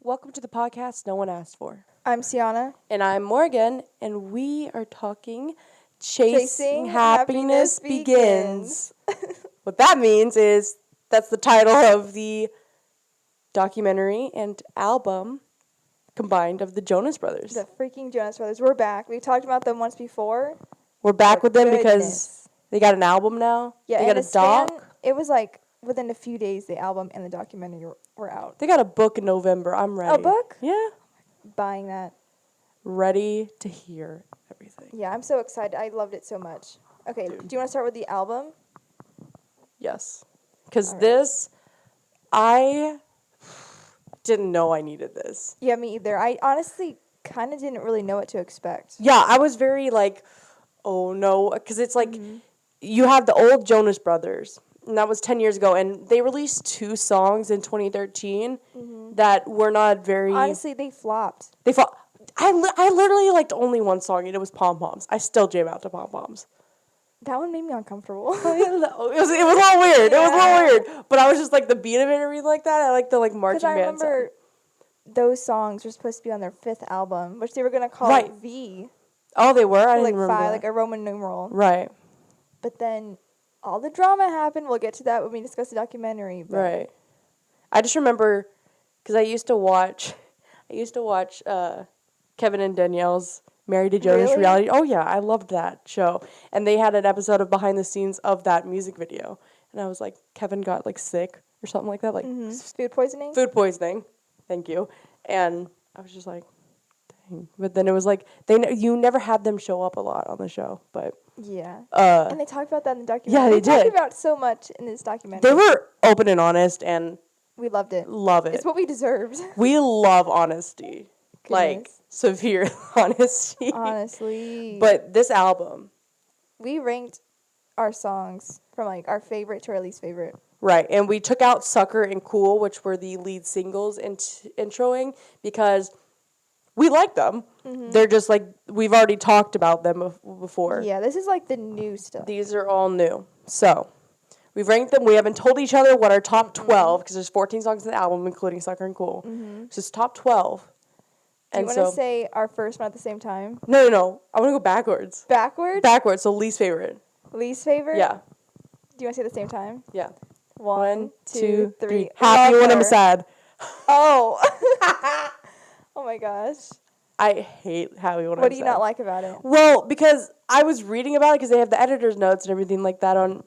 Welcome to the podcast no one asked for. I'm Sienna. And I'm Morgan, and we are talking Chasing Happiness Happiness Begins. What that means is that's the title of the documentary and album combined of the Jonas Brothers. The freaking Jonas Brothers. We're back. We talked about them once before. We're back with them because they got an album now. Yeah, they got a doc. It was like within a few days the album and the documentary were out. They got a book in November. I'm ready. A book? Yeah. Buying that. Ready to hear everything. Yeah, I'm so excited. I loved it so much. Okay, Dude. do you want to start with the album? Yes. Because All right. this, I didn't know I needed this. Yeah, me either. I honestly kind of didn't really know what to expect. Yeah, I was very like, oh no. Because it's like, you have the old Jonas Brothers. And that was 10 years ago. And they released 2 songs in 2013 that were not very... Honestly, they flopped. I literally liked only one song, and it was Pom Poms. I still jam out to Pom Poms. That one made me uncomfortable. It was a little weird. Yeah. It was a little weird. But I was just like the beat of it and everything like that. I like the like marching band. Because I remember those songs were supposed to be on their 5th album, which they were going to call Right. it V. Oh, they were? I didn't Like remember 5, that. like a Roman numeral. Right. But then all the drama happened. We'll get to that when we discuss the documentary. But Right. I just remember because I used to watch Kevin and Danielle's Married to Jonas Really? reality. Oh yeah, I loved that show. And they had an episode of behind the scenes of that music video. And I was like, Kevin got like sick or something like that, like Food poisoning? food poisoning. Thank you. And I was just like, dang. But then it was like you never had them show up a lot on the show, but Yeah. And they talked about that in the documentary. Yeah, they talked did. about so much in this documentary. they were open and honest and We loved it. love it. It's what we deserved. We love honesty. Like Goodness. severe honesty. Honestly. But this album, we ranked our songs from like our favorite to our least favorite. right, and we took out Sucker and Cool, which were the lead singles introing, because we like them. They're just like, we've already talked about them before. Yeah, this is like the new stuff. These are all new. So, we've ranked them. We haven't told each other what our top 12, because there's 14 songs in the album, including Sucker and Cool. So it's top 12. Do you And want to say our first one at the same time? No. I want to go backwards. Backwards? Backwards, so least favorite. Least favorite? Yeah. Do you want to say at the same time? Yeah. 1, 2, 3. Happy when I'm Lover. sad. Oh. Oh my gosh. I hate Happy when I'm sad. What do you not like about it? Well, because I was reading about it because they have the editor's notes and everything like that on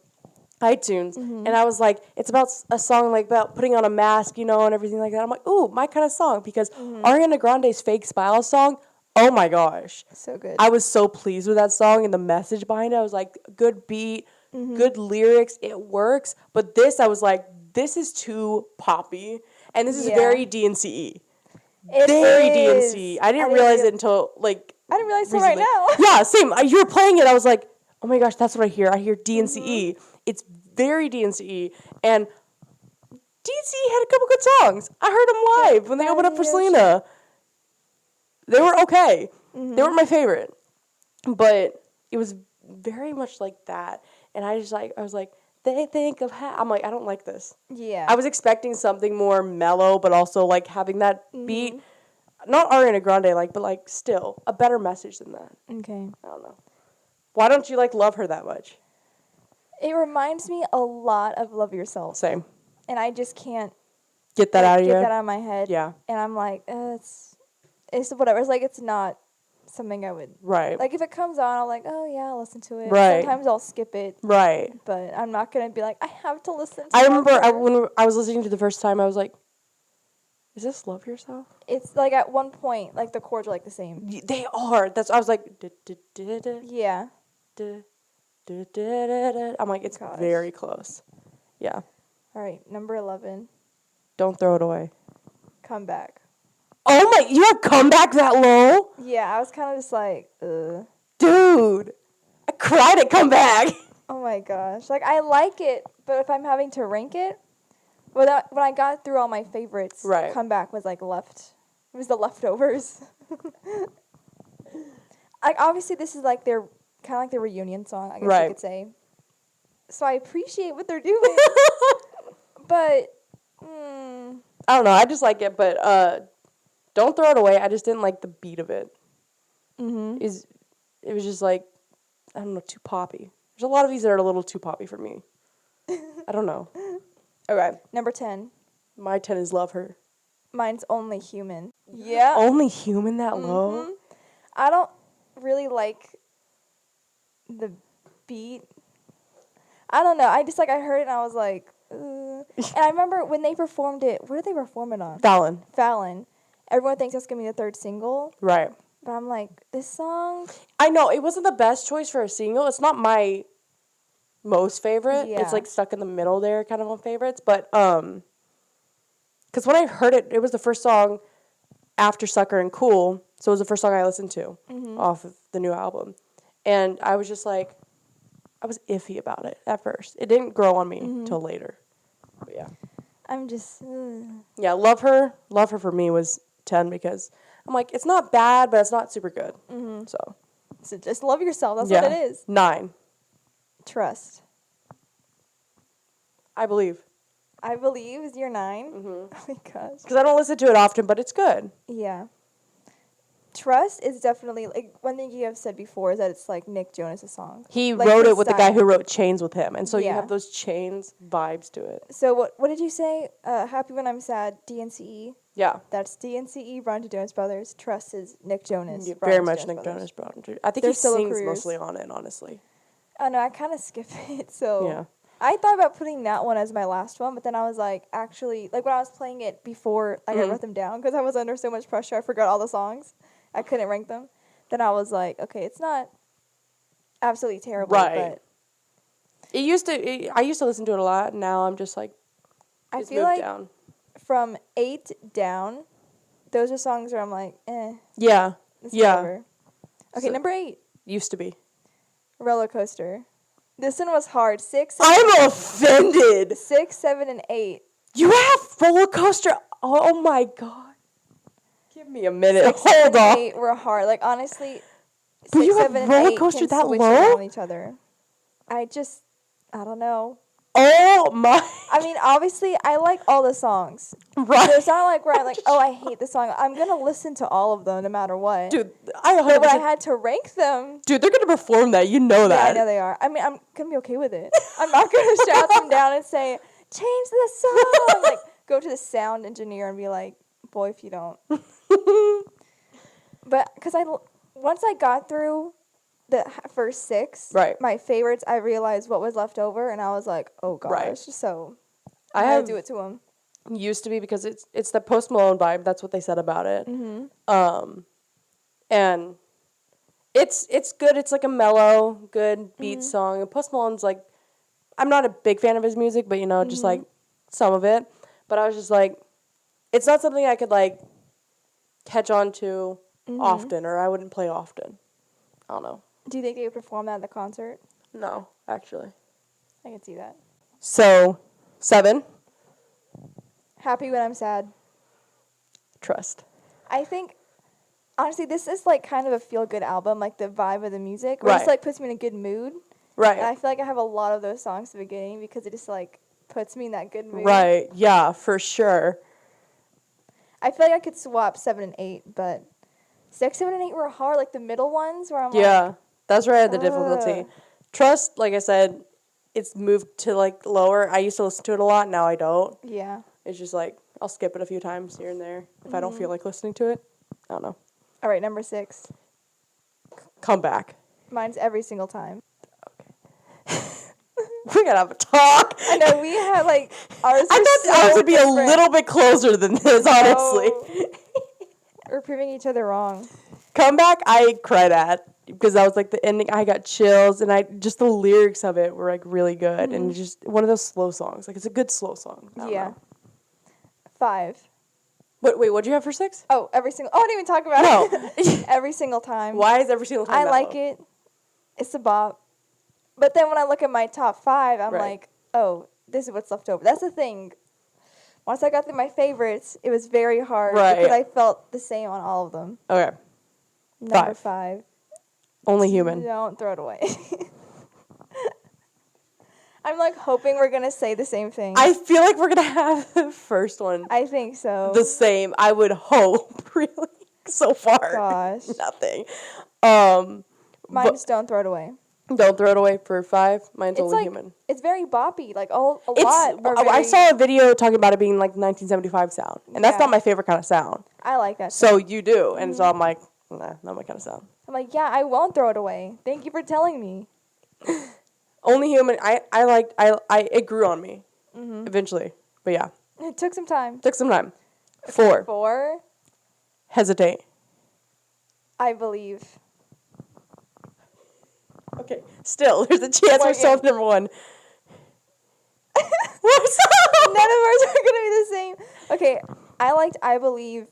iTunes. And I was like, it's about a song like about putting on a mask, and everything like that. I'm like, ooh, my kind of song. Because Ariana Grande's Fake Smile song, oh my gosh. So good. I was so pleased with that song and the message behind it. I was like, good beat, good lyrics, it works. But this, I was like, this is too poppy. And this is Yeah. very DNCE. It Very is. DNC. I didn't realize it until like I didn't realize it right recently. now. Yeah, same. You were playing it. I was like, oh my gosh, that's what I hear. I hear DNCE. It's very DNCE. And DNCE had a couple good songs. I heard them live when they opened up for Selena. They were okay. They weren't my favorite. But it was very much like that. And I was like, they think of I'm like, I don't like this. Yeah. I was expecting something more mellow, but also like having that beat. Not Ariana Grande but like still a better message than that. Okay. I don't know. Why don't you like love her that much? It reminds me a lot of Love Yourself. Same. And I just can't Get that out of get your that out of my head. Yeah. And I'm like, it's whatever. It's like it's not something I would Right. like if it comes on, I'm like, oh yeah, I'll listen to it. Right. Sometimes I'll skip it, Right. but I'm not gonna be like, I have to listen to I remember Love Her. when I was listening to the first time, I was like, is this Love Yourself? It's like at one point, like the chords are like the same. They are. I was like, Yeah. I'm like, it's Gosh. very close. Yeah. All right, number 11, Don't throw it away. Come Back. Oh my, you have comeback that low? Yeah, I was kind of just like, ugh. Dude, I cried at Comeback. Oh my gosh. Like, I like it, but if I'm having to rank it, when I got through all my favorites, Right. Comeback was like left. It was the leftovers. Like, obviously, this is like their, kind of like their reunion song, I guess Right. you could say. So I appreciate what they're doing. But, I don't know. I just like it, but Don't throw it away. I just didn't like the beat of it. Mm-hmm. It was just like, I don't know, too poppy. There's a lot of these that are a little too poppy for me. I don't know. Okay. Number 10. My 10 is Love Her. Mine's Only Human. Yeah. Only Human that low? I don't really like the beat. I don't know. I heard it and I was like, and I remember when they performed it, what did they perform it on? Fallon. Everyone thinks that's going to be the third single. Right. But I'm like, this song? I know, it wasn't the best choice for a single. It's not my most favorite. Yeah. It's like stuck in the middle there, kind of on favorites. But, because when I heard it, it was the first song after Sucker and Cool. So it was the first song I listened to off of the new album. And I was just like, I was iffy about it at first. It didn't grow on me till later. But yeah. I'm just... Yeah, Love Her. Love Her for me was 10 because I'm like, it's not bad, but it's not super good. So just love yourself. That's what it is. 9. Trust. I Believe. I Believe is your 9? Oh my gosh. Because I don't listen to it often, but it's good. Yeah. Trust is definitely, like, one thing you have said before is that it's like Nick Jonas' song. He like wrote his it with style. the guy who wrote Chains with him. And so you Yeah. have those Chains vibes to it. So what did you say? Happy When I'm Sad, DNCE. Yeah. That's DNCE, Brian to Jonas Brothers. Trust is Nick Jonas. Yeah, Brian very to much Nick Brothers. Jonas Brothers. I think Their he solo sings careers. mostly on it, honestly. Oh, no, I kind of skip it, so... Yeah. I thought about putting that one as my last one, but then I was like, actually, like when I was playing it before I wrote them down, because I was under so much pressure, I forgot all the songs. I couldn't rank them. Then I was like, okay, it's not absolutely terrible, Right. but I used to listen to it a lot, and now I'm just like, I it's feel moved like down. from 8 down, those are songs where I'm like, Yeah. it's Yeah. whatever. Okay, So- number 8, Used to be. Roller Coaster. This one was hard. 6, 7, I'm offended. 6, 7, and 8. You have Roller Coaster. Oh my God. Give me a minute. 6, Hold 7, and on. 8 were hard. Like, honestly, But 6, you have 7, and Roller 8 Coaster can that switch low? around each other. I don't know. Oh my. I mean, obviously, I like all the songs. Right. So it's not like where I'm like, oh, I hate this song. I'm going to listen to all of them no matter what. Dude, I 100%. But when I had to rank them, Dude, they're going to perform that. You know that. yeah, I know they are. I mean, I'm going to be okay with it. I'm not going to shout them down and say, change the song. Like, go to the sound engineer and be like, boy, if you don't. But, because once I got through the first 6, Right. my favorites, I realized what was left over, and I was like, oh, gosh. Right. So, I I had have to do it to him. used to be because it's the Post Malone vibe. That's what they said about it. And it's good. It's like a mellow, good beat song. And Post Malone's like, I'm not a big fan of his music, but just like some of it. But I was just like, it's not something I could like catch on to often, or I wouldn't play often. I don't know. Do you think they would perform that at the concert? No, actually. I can see that. So, 7, Happy When I'm Sad. Trust. I think, honestly, this is like kind of a feel-good album, like the vibe of the music. Where it just Right. like puts me in a good mood. Right. And I feel like I have a lot of those songs at the beginning because it just like puts me in that good mood. Right. Yeah, for sure. I feel like I could swap 7 and 8, but 6, 7, and 8 were hard, like the middle ones where I'm Yeah. That's where I had the difficulty. Ugh. Trust, like I said, it's moved to like lower. I used to listen to it a lot. Now I don't. like, yeah. It's just like I'll skip it a few times here and there if I don't feel like listening to it. I don't know. All right, number 6. Come back. Mine's Every Single Time. We gotta have a talk. I know, we had like, ours I were thought ours so would be a different. little bit closer than this, honestly. No. We're proving each other wrong. Comeback, I cried at because that was like the ending. I got chills, and just the lyrics of it were like really good, and just one of those slow songs. Like it's a good slow song. I don't Yeah. know. 5. Wait, what'd you have for 6? Oh, every single. Oh, I didn't even talk about it. Every single time. Why is every single time? I that like low? it. It's a bop. But then when I look at my top 5, I'm Right. like, oh, this is what's left over. That's the thing. Once I got through my favorites, it was very hard Right. because I felt the same on all of them. Okay. Number 5. 5. Only Human. Don't throw it away. I'm like hoping we're gonna say the same thing. I feel like we're gonna have the first one I think so. the same. I would hope, really. So far, Gosh. nothing. Mine's Don't Throw It Away. Don't throw it away for 5. Mine's It's Only like Human. it's very boppy. Like a lot. I saw a video talking about it being like 1975 sound, and that's Yeah. not my favorite kind of sound. I like that. So you do, and so I'm like, nah, not my kind of sound. I'm like, yeah, I won't throw it away. Thank you for telling me. Only Human. It grew on me eventually, but yeah, It took some time. took some time. 4. 4. Hesitate. I Believe. Okay, still, there's a chance we're still at number 1. None of ours are gonna be the same. Okay, I liked I Believe.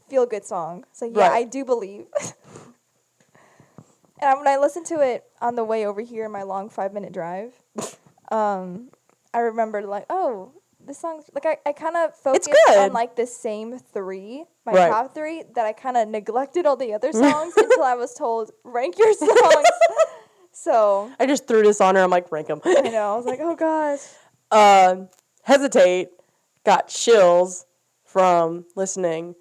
Feel good song. So yeah, Right. I do believe. And when I listened to it on the way over here in my long 5-minute drive, I remembered like, oh, this song's like I kind of focused good. on like the same 3, my Right. top 3, that I kind of neglected all the other songs until I was told rank your songs. So I just threw this on her. I'm like, rank them. I know I was like, oh gosh. Hesitate. Got chills from listening.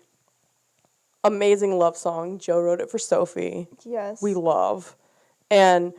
Amazing love song. Joe wrote it for Sophie. Yes. We love. And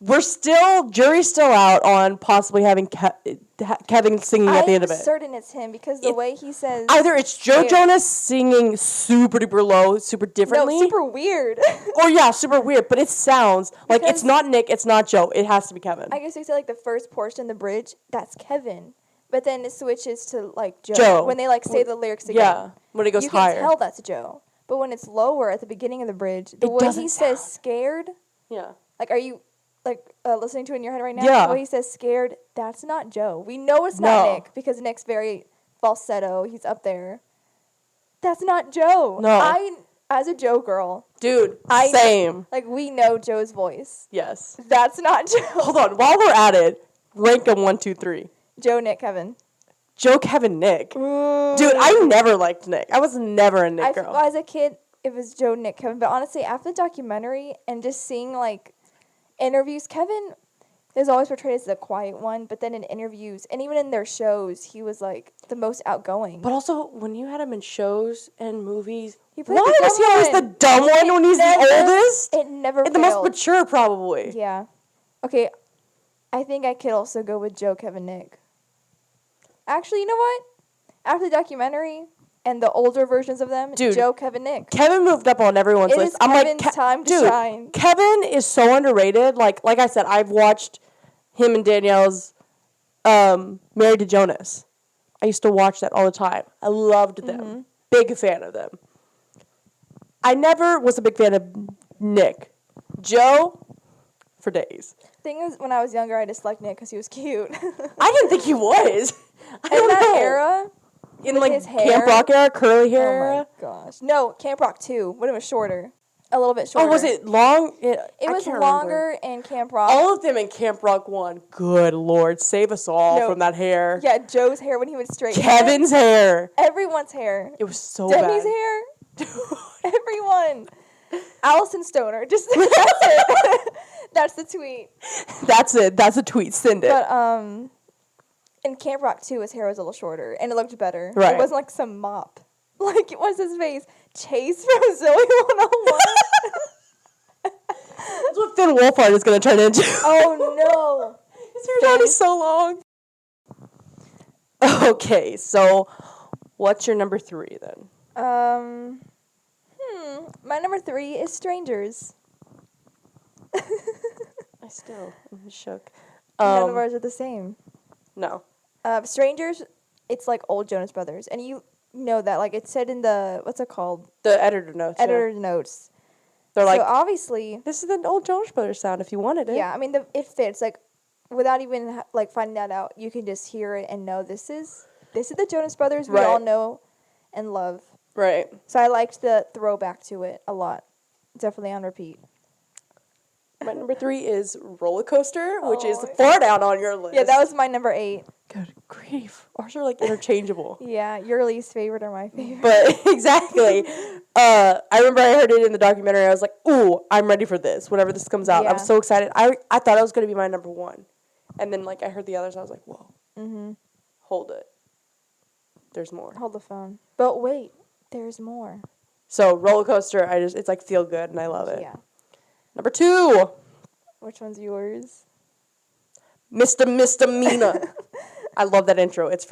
jury's still out on possibly having Kevin singing at the end of I'm it. certain it's him because the way he says Either it's Joe Yeah. Jonas singing super duper low, super differently. no, super weird. Or yeah, super weird, but it sounds like it's Because- not Nick, it's not Joe. It has to be Kevin. I guess you say like the first portion, the bridge, that's Kevin. But then it switches to like Joe, Joe. when they like say the lyrics again. Yeah, when it goes you higher. can tell that's Joe. But when it's lower at the beginning of the bridge, the It way doesn't he says sound- scared, Yeah. like are you like listening to it in your head right now? Yeah. The way he says scared, that's not Joe. We know it's not No. Nick because Nick's very falsetto. He's up there. That's not Joe. No. I, as a Joe girl, Dude, I- same. like we know Joe's voice. Yes. That's not Joe. Hold on, while we're at it, rank them 1, 2, 3. Joe, Nick, Kevin. Joe, Kevin, Nick. Ooh. Dude, I never liked Nick. I was never a Nick girl. As a kid, it was Joe, Nick, Kevin. But honestly, after the documentary and just seeing like interviews, Kevin is always portrayed as the quiet one. But then in interviews and even in their shows, he was like the most outgoing. But also, when you had him in shows and movies, He played why the was he dumb always one. the dumb one when he's Never- the oldest? It never And the most failed. mature, probably. Yeah. Okay, I think I could also go with Joe, Kevin, Nick. Actually, you know what? After the documentary and the older versions of them, Dude. Joe, Kevin, Nick. Kevin moved up on everyone's It list. is I'm Kevin's like, time to dude, shine. Kevin is so underrated. Like I said, I've watched him and Danielle's Married to Jonas. I used to watch that all the time. I loved them. Mm-hmm. Big fan of them. I never was a big fan of Nick. Joe, for days. Thing is, when I was younger, I disliked Nick because he was cute. I didn't think he was. I In don't that know. era, In with like his Camp hair. Rock era, curly hair oh era. my gosh. No, Camp Rock 2, when it was shorter. A little bit shorter. Oh, was it long? It I was can't remember. longer in Camp Rock. All of them in Camp Rock 1. Good Lord, save us all No. from that hair. Yeah, Joe's hair when he would straighten it. Kevin's hair. Everyone's hair. It was so Demi's bad. hair. Everyone. Allison Stoner. Just that's it. That's the tweet. That's it. That's a tweet. Send it. But in Camp Rock 2, his hair was a little shorter and it looked better. Right. It wasn't like some mop. Like, what's his face? Chase from Zoe 101. That's what Finn Wolfhard is going to turn into. Oh no. His hair's already so long. Okay, so what's your number 3 then? My number 3 is Strangers. I'm shook. None of ours are the same. No. Strangers, it's like old Jonas Brothers. And you know that. Like, it's said in the, what's it called? The editor notes. yeah. Editor notes. They're like, so obviously, this is the old Jonas Brothers sound if you wanted it. yeah, I mean, it fits. Like, without even, like, finding that out, you can just hear it and know this is the Jonas Brothers we Right. all know and love. Right. So I liked the throwback to it a lot. Definitely on repeat. My number 3 is Roller Coaster, which is Oh. far down on your list. Yeah, that was my number 8. Good grief. Ours are like interchangeable. Yeah, your least favorite are my favorite. But exactly. I remember I heard it in the documentary. I was like, ooh, I'm ready for this. Whenever this comes out. I was Yeah. so excited. I thought it was going to be my number 1. And then, like, I heard the others. I was like, whoa. Mm-hmm. Hold it. There's more. Hold the phone. But wait, there's more. So, Roller Coaster, it's, like, feel good, and I love it. Yeah. Number 2. Which one's yours? Misdemeanor. I love that intro. It's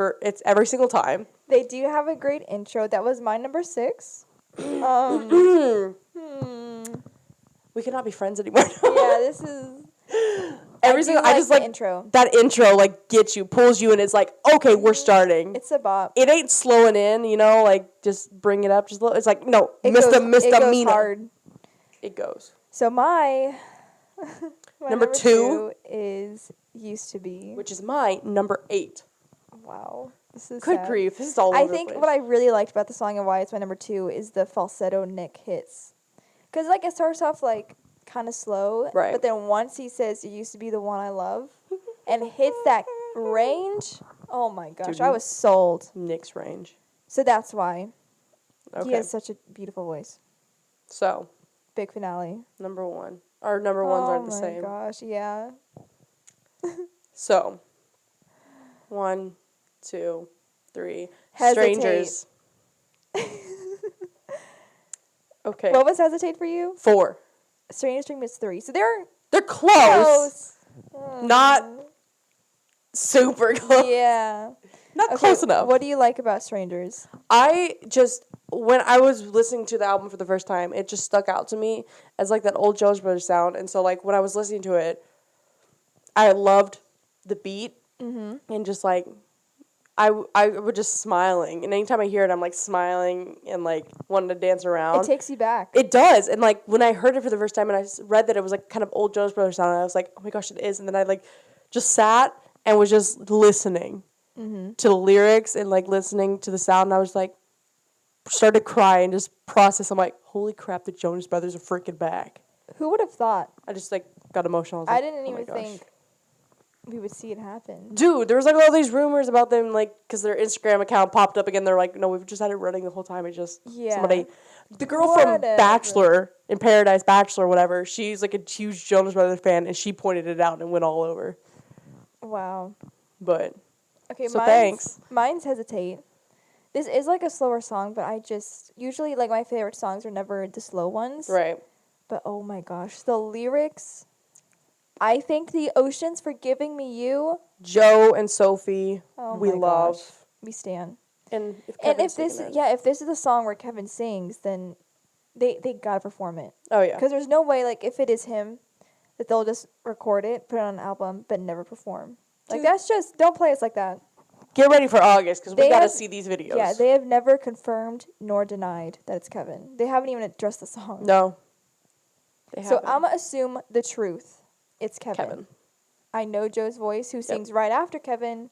every single time. They do have a great intro. That was my number 6. We cannot be friends anymore. Yeah, this is... I just like intro. That intro, like, gets you, pulls you, and it's like, okay, we're starting. It's a bop. It ain't slowing in, like, just bring it up just a little. It's like, no, It goes misdemeanor. hard. It goes. So my number 2 is Used to Be. Which is my number 8. Wow. This is Good sad. grief. This is all over I the think place. what I really liked about the song and why it's my number 2 is the falsetto Nick hits. Because, like, it starts off, like, kind of slow. Right. But then once he says, "You used to be the one I love," and hits that range, oh, my gosh. Dude, I was sold. Nick's range. So that's why. Okay. He has such a beautiful voice. So, Big finale. number 1. Our number ones aren't the same. Oh, my gosh. Yeah. So, 1, 2, 3. Hesitate. Strangers. Okay. What was Hesitate for you? 4. Strangers Dream is 3. So they're close. close. Not super close. Yeah. Not close enough. What do you like about Strangers? When I was listening to the album for the first time, it just stuck out to me as, like, that old Jonas Brothers sound. And so, like, when I was listening to it, I loved the beat. Mm-hmm. And just, like, I was just smiling. And anytime I hear it, I'm, like, smiling and, like, wanting to dance around. It takes you back. It does. And, like, when I heard it for the first time and I read that it was, like, kind of old Jonas Brothers sound, I was like, oh, my gosh, it is. And then I, like, just sat and was just listening to the lyrics and, like, listening to the sound. And I was, like, started crying and just process. I'm like, holy crap, the Jonas Brothers are freaking back. Who would have thought? I just, like, got emotional. I Like, didn't oh my even gosh. think we would see it happen. Dude, there was, like, all these rumors about them, like, because their Instagram account popped up again. They're like, no, we've just had it running the whole time. It just, somebody, the girl from Whatever. Bachelor, in Paradise Bachelor, whatever, she's, like, a huge Jonas Brothers fan, and she pointed it out and went all over. Wow. But, Okay, so thanks. Mine's Hesitate. This is, like, a slower song, but usually, like, my favorite songs are never the slow ones. Right. But, oh my gosh, the lyrics. I thank the oceans for giving me you. Joe and Sophie, Oh we my love. gosh. We stand. And if And Kevin's if this, singing it. if this is the song where Kevin sings, then they gotta perform it. Oh, yeah. Because there's no way, like, if it is him, that they'll just record it, put it on an album, but never perform. Like, Dude. that's just, don't play us like that. Get ready for August, because we They got to have- see these videos. Yeah, they have never confirmed nor denied that it's Kevin. They haven't even addressed the song. No. They So haven't. I'm going to assume the truth. It's Kevin. I know Joe's voice, who sings right after Kevin,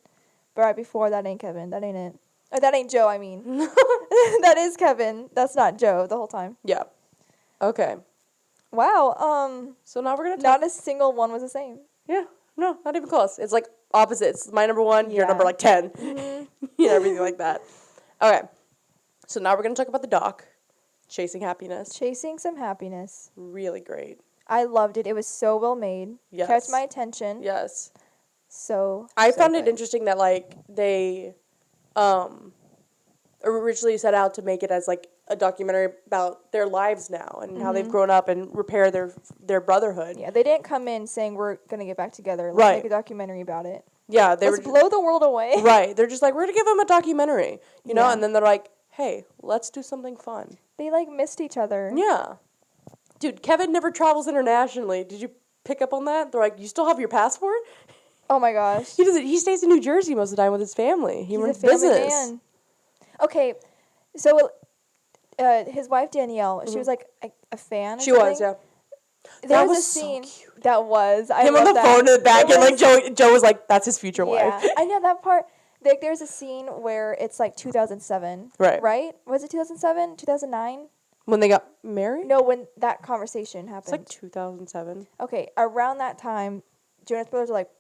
but right before, that ain't Kevin. That ain't it. Or that ain't Joe, I mean. That is Kevin. That's not Joe the whole time. Yeah. Okay. Wow. So now we're going to talk. Not a single one was the same. Yeah. No, not even close. It's like opposites. My number 1, your Yeah. number, like, 10. Mm-hmm. Everything like that. Okay. So now we're going to talk about the doc, Chasing Happiness. Chasing Some Happiness. Really great. I loved it. It was so well made. Yes. Kept my attention. Yes. So I so found it good. interesting that, like, they originally set out to make it as, like, a documentary about their lives now and how they've grown up and repair their brotherhood. Yeah, they didn't come in saying we're gonna get back together. Let's Right. make a documentary about it. Yeah, they Let's were blow the world away. right. They're just like, we're gonna give them a documentary, you know, Yeah. and then they're like, hey, let's do something fun. They like missed each other. Yeah, dude, Kevin never travels internationally. Did you pick up on that? They're like, you still have your passport? Oh my gosh. He doesn't. He stays in New Jersey most of the time with his family. He He's runs a family business. man. Okay, so his wife Danielle, she was like a fan. Or She was, something? yeah. There That was a was so scene cute. that was. I Him on love the that. phone in the back, It and like was- Joe was like, "That's his future Yeah, wife." I know that part. Like, there's a scene where it's like 2007. Right. Right? Was it 2007? 2009? When they got married, No, when that conversation happened. it's like 2007. Okay, around that time, Jonas Brothers are like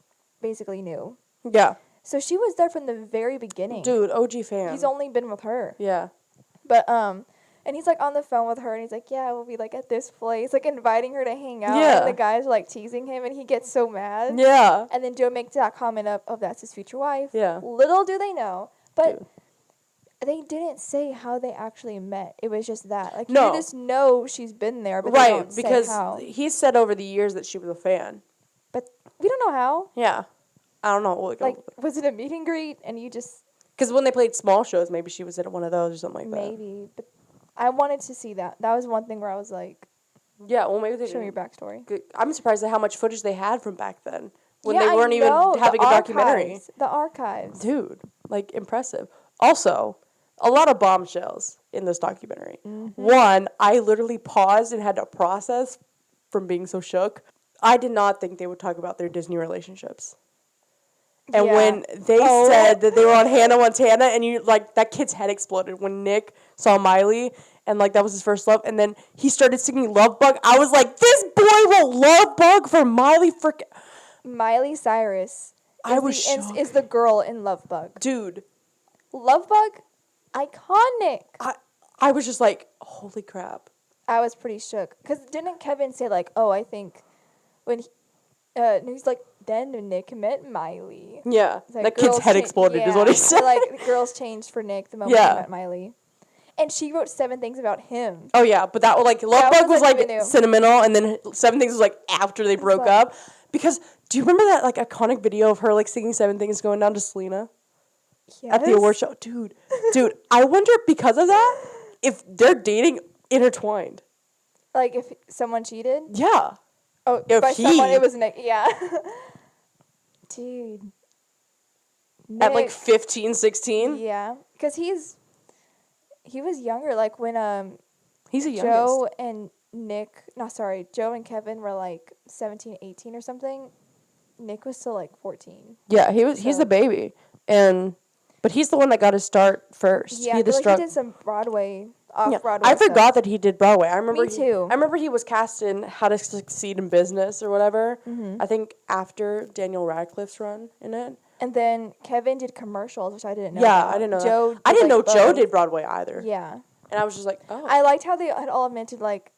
basically new. Yeah, So she was there from the very beginning. dude, OG fan. He's only been with her. yeah, But And he's like on the phone with her, and he's like, "Yeah, we'll be like at this place," like inviting her to hang out. Yeah. And the guys are like teasing him, and he gets so mad. Yeah. And then Joe makes that comment of, "Oh, that's his future wife." Yeah. Little do they know, but Dude. they didn't say how they actually met. It was just that, like, No. you just know she's been there, but they Right, don't because say how. he said over the years that she was a fan. But we don't know how. Yeah. I don't know. Like, was it a meet and greet, and you just Because when they played small shows, maybe she was at one of those or something like that. maybe? But I wanted to see that. That was one thing where I was like, Yeah, well, maybe they "Show me your didn't. backstory." I'm surprised at how much footage they had from back then when Yeah, they I weren't even know, having a the documentary. archives, the archives. Dude, like, impressive. Also, a lot of bombshells in this documentary. Mm-hmm. One, I literally paused and had to process from being so shook. I did not think they would talk about their Disney relationships. And Yeah. when they said that they were on Hannah Montana, and you, like, that kid's head exploded when Nick saw Miley, and, like, that was his first love, and then he started singing Love Bug. I was like, this boy wrote Love Bug for Miley Miley Cyrus I was shocked. is the girl in Love Bug. Dude, Love Bug? Iconic. I was just like, holy crap. I was pretty shook. Because didn't Kevin say, like, oh, I think when he's like, then Nick met Miley. Yeah, Like, that kid's girls head cha- exploded is what yeah, he said. Like, the girls changed for Nick the moment Yeah. he met Miley. And she wrote 7 things about him. Oh, yeah, but that was, like, Love That Bug was, wasn't like, even new. sentimental, and then Seven Things was, like, after they broke like- up. Because, do you remember that, like, iconic video of her, like, singing Seven Things going down to Selena? At the award show? Dude, I wonder, because of that, if they're dating intertwined. Like, if someone cheated? Yeah. Oh, If by someone, he- it was Nick. Yeah. Dude. At, like, Nick- 15, 16? Yeah. Because he was younger, like, when He's a youngest. Joe and Kevin were, like, 17, 18 or something. Nick was still, like, 14. Yeah, he's So- the baby. But he's the one that got his start first. Yeah, he I feel like struck. he did some Broadway, Yeah. off-Broadway I stuff. forgot that he did Broadway. I remember Me too. I remember he was cast in How to Succeed in Business or whatever. Mm-hmm. I think after Daniel Radcliffe's run in it. And then Kevin did commercials, which I didn't know Yeah, about. I didn't know Joe that. I didn't know like, Joe both. did Broadway either. Yeah. And I was just like, oh. I liked how they had all admitted, like,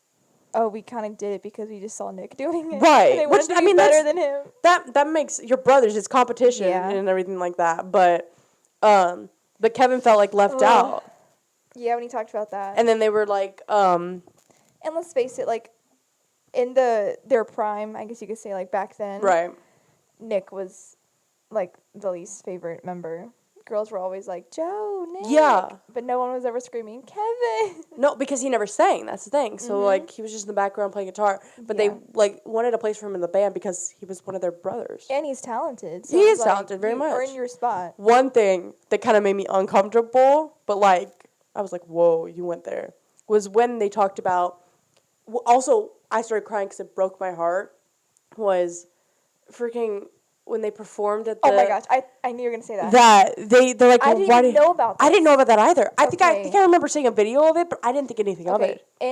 oh, we kind of did it because we just saw Nick doing it. Right. And they wanted Which, to be better than him. that makes your brothers, it's competition Yeah. and everything like that. But Kevin felt like left Ugh. out. Yeah, when he talked about that. And then they were like, And let's face it, like, in their prime, I guess you could say, like, back then, right. Nick was, like, the least favorite member. Girls were always like, Joe, Nick. Yeah. But no one was ever screaming, Kevin. No, because he never sang. That's the thing. So, Mhm. like, he was just in the background playing guitar. But Yeah. they, like, wanted a place for him in the band because he was one of their brothers. And he's talented. So He it's is talented, very you much. earn your spot. One thing that kind of made me uncomfortable, but, like, I was like, whoa, you went there, was when they talked about, also, I started crying because it broke my heart, was freaking, when they performed at the... Oh my gosh, I knew you were going to say that. They're like, I well, didn't why even know about I didn't this. know about that either. I think Okay. I remember seeing a video of it, but I didn't think anything of it. Do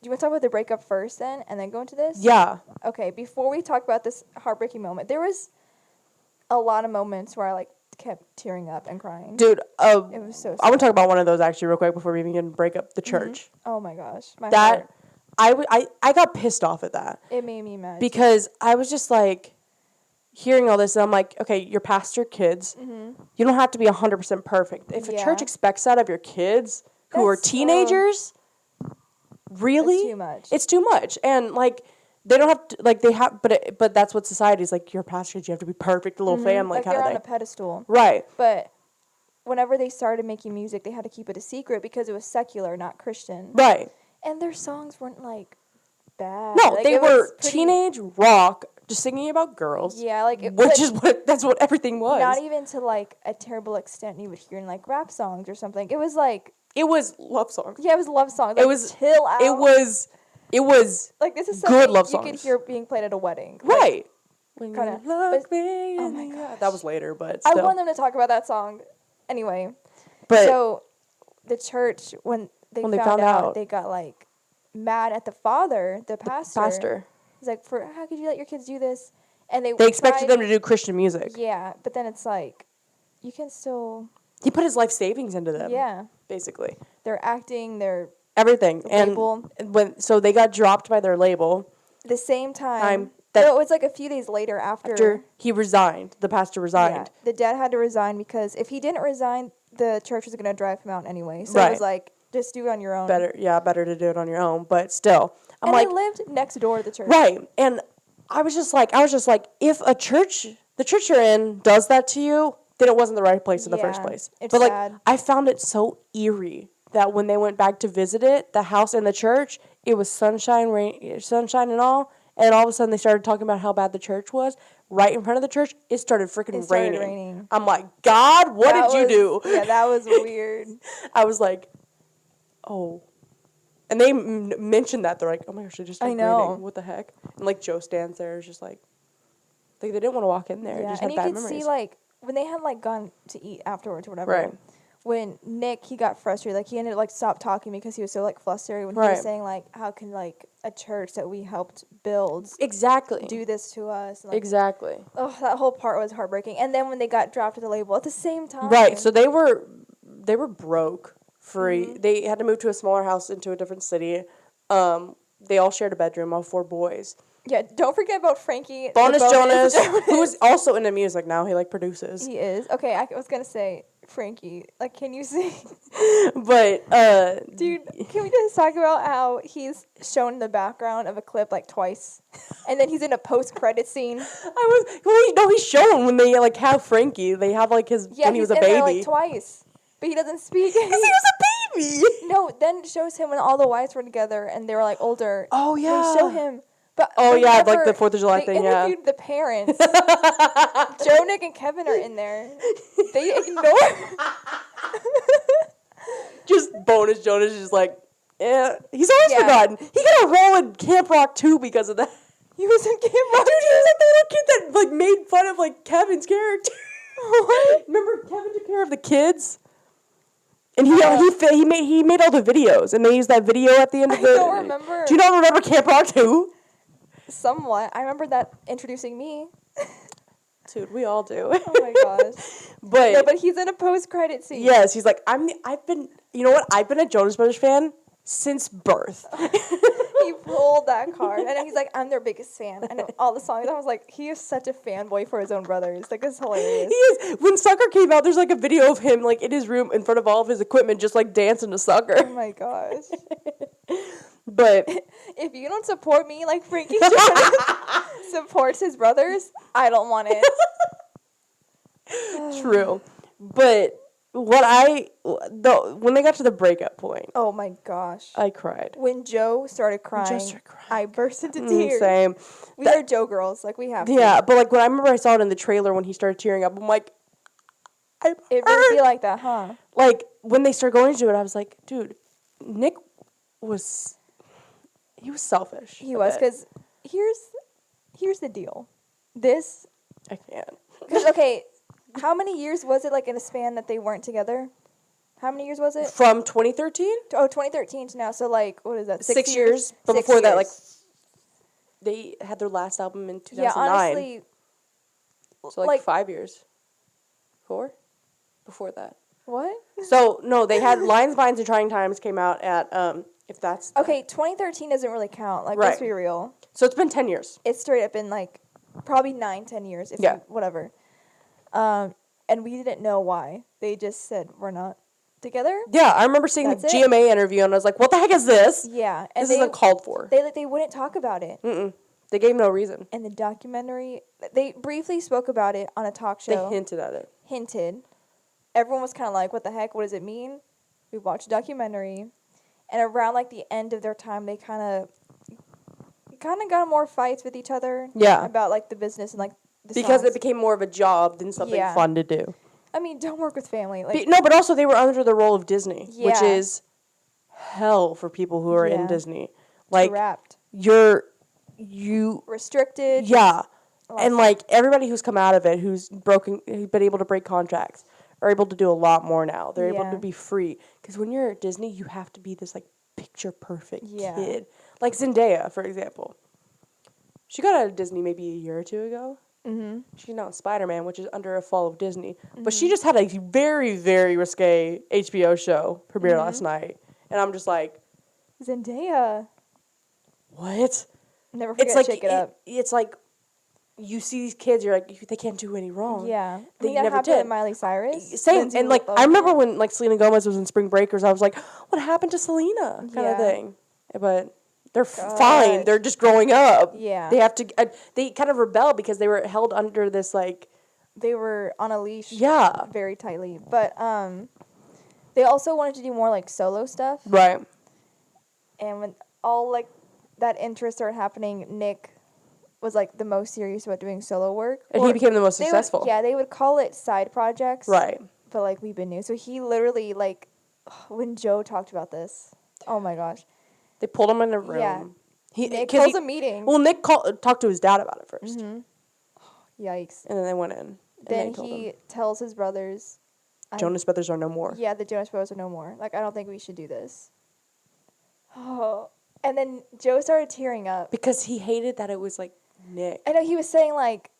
you want to talk about the breakup first then, and then go into this? Yeah. Okay, before we talk about this heartbreaking moment, there was a lot of moments where I, like, kept tearing up and crying. Dude, It was so sad. I want to talk about one of those actually real quick before we even get into break up the church. Oh my gosh. My That heart. I got pissed off at that It made me mad. because I was just like hearing all this and I'm like, okay, you're pastor kids. You don't have to be 100% perfect. If a church Yeah. expects that of your kids who are That's, teenagers, really? It's too much. It's too much. And like they don't have to, like they have but that's what society is like, you're pastors, you have to be perfect, a little family like kind they're of on thing. a pedestal. Right. But whenever they started making music, they had to keep it a secret because it was secular, not Christian. Right. And their songs weren't, like, bad. No, Like, they it were was pretty- teenage rock, just singing about girls. Yeah, like... That's what everything was. Not even to, like, a terrible extent you would hear in, like, rap songs or something. It was, like... It was love songs. Yeah, it was love songs. Like, It was chill out. It was Like, this is good something love you could songs. hear being played at a wedding. Like, right. When kinda- you love but- me oh in my the eye. gosh. That was later, but I still. want them to talk about that song. Anyway. But So, the church, when they found out, they got, like, mad at the father, the pastor. pastor. He's like, how could you let your kids do this? And They expected them to do Christian music. Yeah, but then it's like, you can still He put his life savings into them. Yeah. Basically. Their acting, their Everything. label. And so they got dropped by their label. The same time. That No, it was like a few days later after he resigned. The pastor resigned. Yeah, the dad had to resign because if he didn't resign, the church was going to drive him out anyway. So Right. it was like, just do it on your own. Better to do it on your own. But still, I'm and like, they lived next door to the church. right. And I was just like, if the church you're in does that to you, then it wasn't the right place in the first place. It's but like, sad. I found it so eerie that when they went back to visit it, the house and the church, it was sunshine, and all. And all of a sudden, they started talking about how bad the church was. Right in front of the church, it started freaking raining. I'm like, God, what did you do? Yeah, that was weird. I was like, oh. And they mentioned that. They're like, oh my gosh, it just started raining. What the heck? And like, Joe stands there, is just like they didn't want to walk in there. Yeah, Just and had you bad could memories. see, like, when they had, like, gone to eat afterwards or whatever. Right. When Nick, he got frustrated. Like, he ended up, like, stopped talking because he was so, like, flustered. When he was saying, like, how can, like, a church that we helped build do this to us? And, like, exactly. Oh, that whole part was heartbreaking. And then when they got dropped to the label at the same time. Right. So they were broke, free. Mm-hmm. They had to move to a smaller house into a different city. They all shared a bedroom, all 4 boys. Yeah, don't forget about Frankie. Bonus Jonas, who is also into music now. He, like, produces. He is. Okay, I was going to say, Frankie, like, can you sing? But, dude, can we just talk about how he's shown in the background of a clip, like, twice? And then he's in a post-credit scene. He's shown when they, like, have Frankie. They have, like, when he was a baby. There, like, twice. But he doesn't speak. Because he was a baby! No, then it shows him when all the wives were together and they were, like, older. Oh, yeah. They show him. But yeah, like the 4th of July thing, yeah. They interviewed the parents. Joe, Nick, and Kevin are in there. They ignore. Just Bonus Jonas is just like, he's always forgotten. He got a role in Camp Rock 2 because of that. He was in Camp Rock 2? Dude, he was like the little kid that, like, made fun of, like, Kevin's character. What? Remember Kevin took care of the kids? And he made all the videos, and they used that video at the end of the... I don't remember. Do you not remember Camp Rock 2? Somewhat. I remember that introducing me. Dude, we all do. Oh my gosh. But he's in a post-credit scene. Yes, he's like, I've been a Jonas Brothers fan since birth. He pulled that card, and he's like, I'm their biggest fan. And all the songs, I was like, he is such a fanboy for his own brothers. Like, it's hilarious. He is. When Sucker came out, there's like a video of him, like, in his room in front of all of his equipment, just like dancing to Sucker. Oh my gosh. But if you don't support me like Frankie Jonas supports his brothers, I don't want it. True. But when they got to the breakup point. Oh my gosh. I cried. When Joe started crying, I burst into tears. Same. We are Joe girls. Like, we have to. Yeah, but like when I remember I saw it in the trailer when he started tearing up, I'm like, it really be like that, huh? Like, when they started going into it, I was like, dude, Nick was selfish. He was, because here's the deal. I can't. Because, okay, how many years was it, like, in a span that they weren't together? How many years was it? From 2013? Oh, 2013 to now. So, like, what is that? 6 years. But before that, like, they had their last album in 2009. Yeah, honestly. So, like 5 years. 4? Before that. What? So, no, they had Lions, Vines, and Trying Times came out at, if that's... Okay, 2013 doesn't really count. Like, let's be real. So, it's been 10 years. It's straight up been, like, probably 9-10 years. Whatever. And we didn't know why. They just said, we're not together. Yeah, I remember seeing the GMA interview, and I was like, what the heck is this? Yeah. And this isn't called for. They wouldn't talk about it. Mm-mm. They gave no reason. And the documentary, they briefly spoke about it on a talk show. They hinted at it. Everyone was kind of like, what the heck? What does it mean? We watched a documentary. And around, like, the end of their time, they kind of got more fights with each other. Yeah. About, like, the business and, like, the because songs. it became more of a job than something fun to do. I mean, don't work with family. Like, no, but also they were under the role of Disney, which is hell for people who are in Disney. Like, trapped. You restricted. Yeah. And, like, everybody who's come out of it, who's been able to break contracts, are able to do a lot more now. They're able to be free. Because when you're at Disney, you have to be this, like, picture-perfect kid. Like Zendaya, for example. She got out of Disney maybe a year or two ago. She's now in Spider-Man, which is under a fall of Disney. But she just had a very, very risque HBO show premiere last night. And I'm just like, Zendaya. what? Never It's forget like, Shake It Up. it's like, you see these kids, you're like, they can't do any wrong. Yeah. I They mean, that never happened did. with Miley Cyrus. Same. Lindsay And, like, I Lohan. remember when, like, Selena Gomez was in Spring Breakers, I was like, what happened to Selena? Kind of Yeah. thing. But they're fine. They're just growing up. Yeah. They have to, they kind of rebel because they were held under this, like, They were on a leash. yeah. Very tightly. But, they also wanted to do more, like, solo stuff. Right. And when all, like, that interest started happening, Nick was, like, the most serious about doing solo work. And he became the most They would- successful. yeah, they would call it side projects. Right. But, like, we've been new. So he literally, like, when Joe talked about this, oh my gosh. They pulled him in a room. Yeah. Nick 'cause calls a meeting. Well, Nick talked to his dad about it 1st. Yikes. And then they went in. And Then they told he him, tells his brothers, Jonas Brothers are no more. yeah, the Jonas Brothers are no more. Like, I don't think we should do this. Oh. And then Joe started tearing up. Because he hated that it was, like, Nick. I know he was saying, like,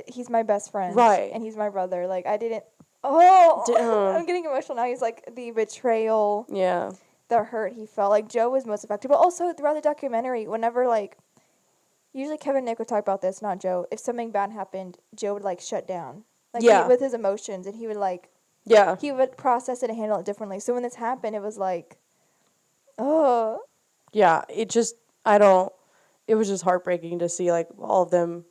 he's my best friend. Right. And he's my brother. Like, I didn't. Oh, Damn. I'm getting emotional now. He's like, the betrayal, Yeah. the hurt he felt. Like, Joe was most affected. But also, throughout the documentary, whenever, like, usually Kevin and Nick would talk about this, not Joe. If something bad happened, Joe would, like, shut down. Like, Yeah. with his emotions. And he would, like, Yeah. he would process it and handle it differently. So when this happened, it was like, oh. Yeah. It just, it was just heartbreaking to see, like, all of them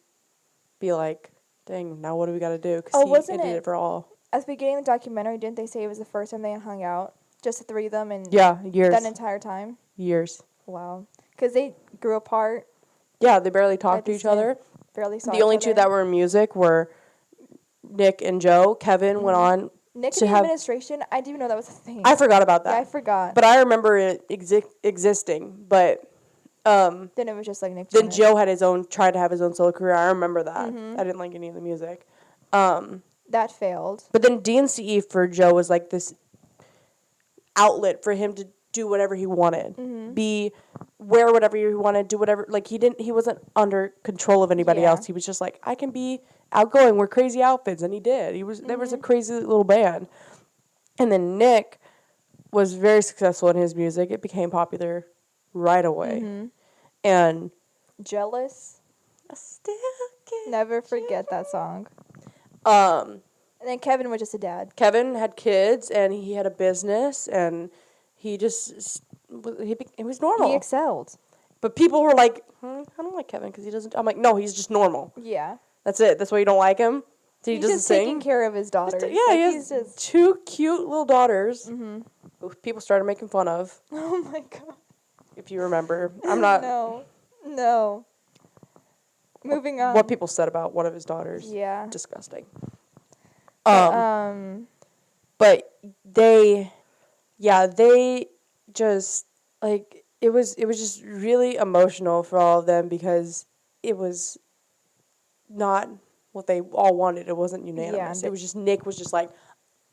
be like, dang, now what do we got to do? Because Wasn't did it- it for all. At the beginning of the documentary, didn't they say it was the first time they hung out? Just the three of them and Yeah. Years. that entire time? Years. Wow. Because they grew apart, Yeah. They barely talked to At each the other. barely saw The each only other. two that were in music were Nick and Joe. Kevin went on. Nick to in the have- administration, I didn't even know that was a thing. I forgot about that. Yeah, I forgot. But I remember it existing. But then it was just like Nick then Jonas. Joe had tried to have his own solo career. I remember that. Mm-hmm. I didn't like any of the music. That failed. But then DNCE for Joe was like this outlet for him to do whatever he wanted. Mm-hmm. Wear whatever he wanted, do whatever. Like he wasn't under control of anybody Yeah. else. He was just like, I can be outgoing, wear crazy outfits, and he did. There was a crazy little band. And then Nick was very successful in his music. It became popular right away. And Jealous. I still can't. Never forget that song. Um, And then Kevin was just a dad. Kevin had kids and he had a business and he just it was normal. He excelled. But people were like, I don't like Kevin because he doesn't. I'm like, no, he's just normal. Yeah. That's it. That's why you don't like him. He He's doesn't just sing. taking care of his daughters. Yeah, Like, he has he's just. two cute little daughters who people started making fun of. Oh my god. If you remember, I'm not. No. Moving on. What people said about one of his daughters. Yeah. Disgusting. But, But they just like it was just really emotional for all of them because it was not what they all wanted. It wasn't unanimous. Yeah. It was just Nick was just like,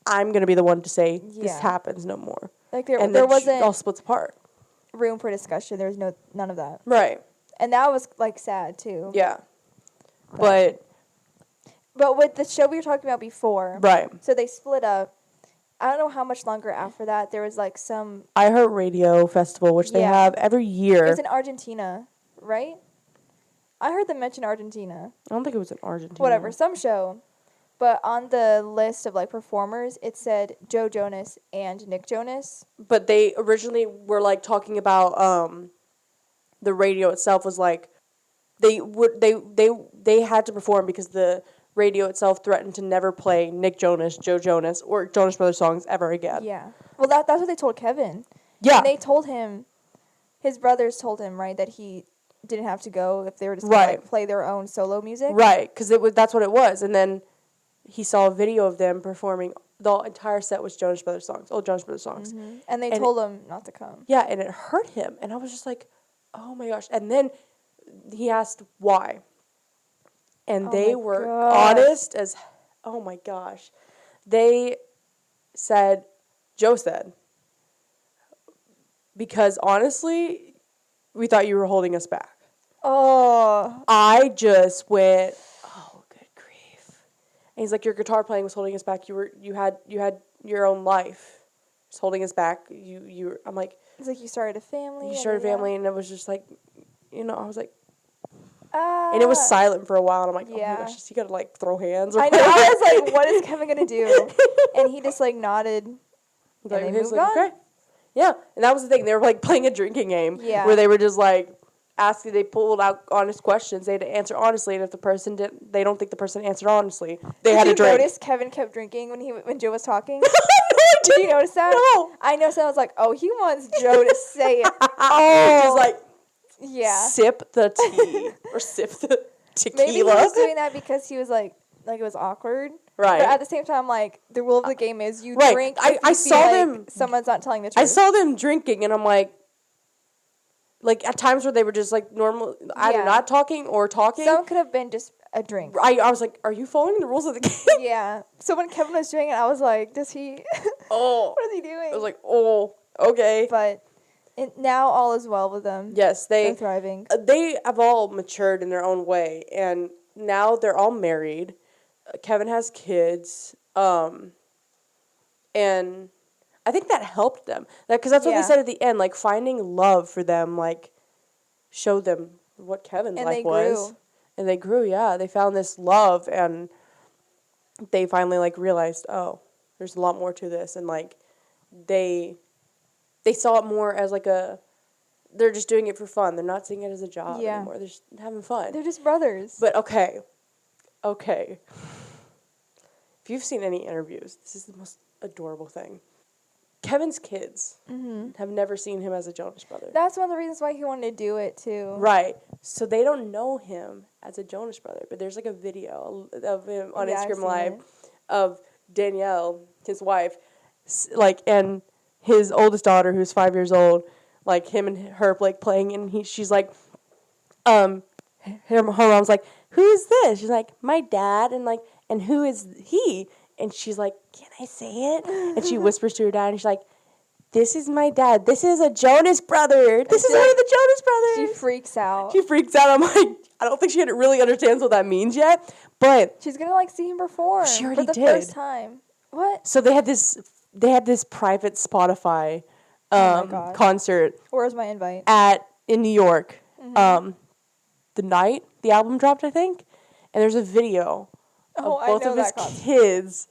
I'm gonna be the one to say this Yeah. happens no more. like And there then wasn't all splits apart. room for discussion. There was none of that. Right. And that was like sad too. Yeah. But But with the show we were talking about before, right. so they split up. I don't know how much longer after that. There was like some. iHeartRadio Festival, which they Yeah. have every year. It's in Argentina, right? I heard them mention Argentina. I don't think it was in Argentina. Whatever, some show. But on the list of like performers, it said Joe Jonas and Nick Jonas. But they originally were like talking about the radio itself was like they had to perform because the radio itself threatened to never play Nick Jonas, Joe Jonas, or Jonas Brothers songs ever again. Yeah. Well, that's what they told Kevin. Yeah. And they told him, his brothers told him, right, that he didn't have to go if they were just going Right. to like, play their own solo music. Right, because that's what it was. And then he saw a video of them performing. The entire set was Jonas Brothers songs, old Jonas Brothers songs. Mm-hmm. And they And told him not to come. Yeah, and it hurt him. And I was just like, oh my gosh. And then he asked why. And Oh they my were gosh. honest as, oh my gosh. They said, Joe said, because honestly, we thought you were holding us back. Oh. I just went, oh And he's like, your guitar playing was holding us back. You had your own life. It's holding us back. I'm like, It's like you started a family. you started a then, family, and it was just like, I was like, yeah. and it was silent for a while, and I'm like, oh yeah. my gosh, you gotta like throw hands. Or I know. I was like, what is Kevin gonna do? And he just like nodded. And like, they he was moved like, on. okay. Yeah, and that was the thing. They were like playing a drinking game. Yeah. Where they were just like asking. They pulled out honest questions. They had to answer honestly, and if the person didn't, they don't think the person answered honestly, they had to drink. Did you notice Kevin kept drinking when Joe was talking? No, I Did you notice that? No. I noticed that. I was like, oh, he wants Joe to say it. Just like Yeah. sip the tea or sip the tequila. Maybe he was doing that because he was like it was awkward. Right. But at the same time, like, the rule of the game is you Right. drink if I you feel saw like them- someone's not telling the truth. I saw them drinking, and I'm like at times where they were just like normal, either Yeah. not talking or talking. Some could have been just a drink. I was like, are you following the rules of the game? Yeah. So when Kevin was doing it, I was like, does he... Oh. What is he doing? I was like, oh, okay. But now all is well with them. Yes, They're thriving. They have all matured in their own way, and now they're all married. Kevin has kids, and I think that helped them. Because that's what they Yeah. said at the end, like finding love for them, like showed them what Kevin's And life they was. grew. And they grew, yeah. They found this love, and they finally like realized, oh, there's a lot more to this, and like they saw it more as like they're just doing it for fun. They're not seeing it as a job Yeah. anymore. They're just having fun. They're just brothers. But okay. If you've seen any interviews, this is the most adorable thing. Kevin's kids have never seen him as a Jonas brother. That's one of the reasons why he wanted to do it, too. Right. So they don't know him as a Jonas brother. But there's like a video of him on Yeah, I've Instagram seen Live it. of Danielle, his wife, and his oldest daughter, who's 5 years old, like him and her like playing, and she's like, her mom's like, who is this? She's like, my dad, and who is he? And she's like, can I say it? And she whispers to her dad, and she's like, this is my dad. This is a Jonas brother. This is one of the Jonas brothers. She freaks out. She freaks out. I'm like, I don't think she really understands what that means yet, but She's going to, like, see him perform. She already for the did. first time. What? so they had this private Spotify Oh my gosh. concert Where's my invite? in New York. The night the album dropped, I think, and there's a video Oh, of I both know of his that concert. kids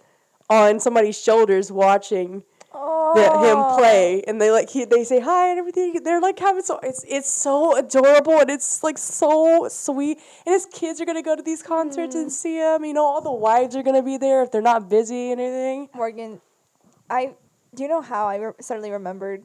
on somebody's shoulders watching Oh. him play, and they say hi and everything. They're like having it's so adorable, and it's like so sweet. And his kids are gonna go to these concerts and see him. All the wives are gonna be there if they're not busy and anything. Morgan, do you know how I suddenly remembered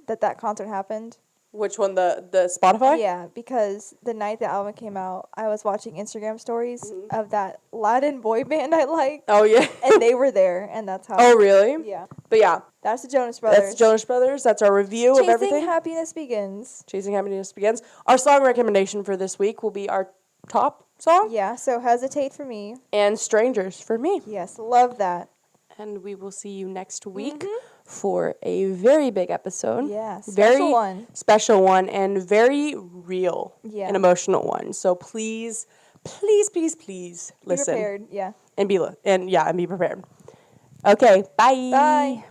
that concert happened? Which one, the Spotify? Yeah, because the night the album came out, I was watching Instagram stories of that Latin boy band I liked, Oh yeah. and they were there, and that's how. Oh really? Yeah, But yeah, that's the Jonas Brothers. that's Jonas Brothers. That's our review of Chasing everything. Happiness Begins. Chasing Happiness Begins. Our song recommendation for this week will be our top song, Yeah, so Hesitate for me. and Strangers for me. Yes, love that. And we will see you next week for a very big episode. Yeah, special Very one. special one, and very real Yeah. and emotional one. So please, please, please, please Be listen prepared. Yeah. and be prepared. Okay, bye. Bye.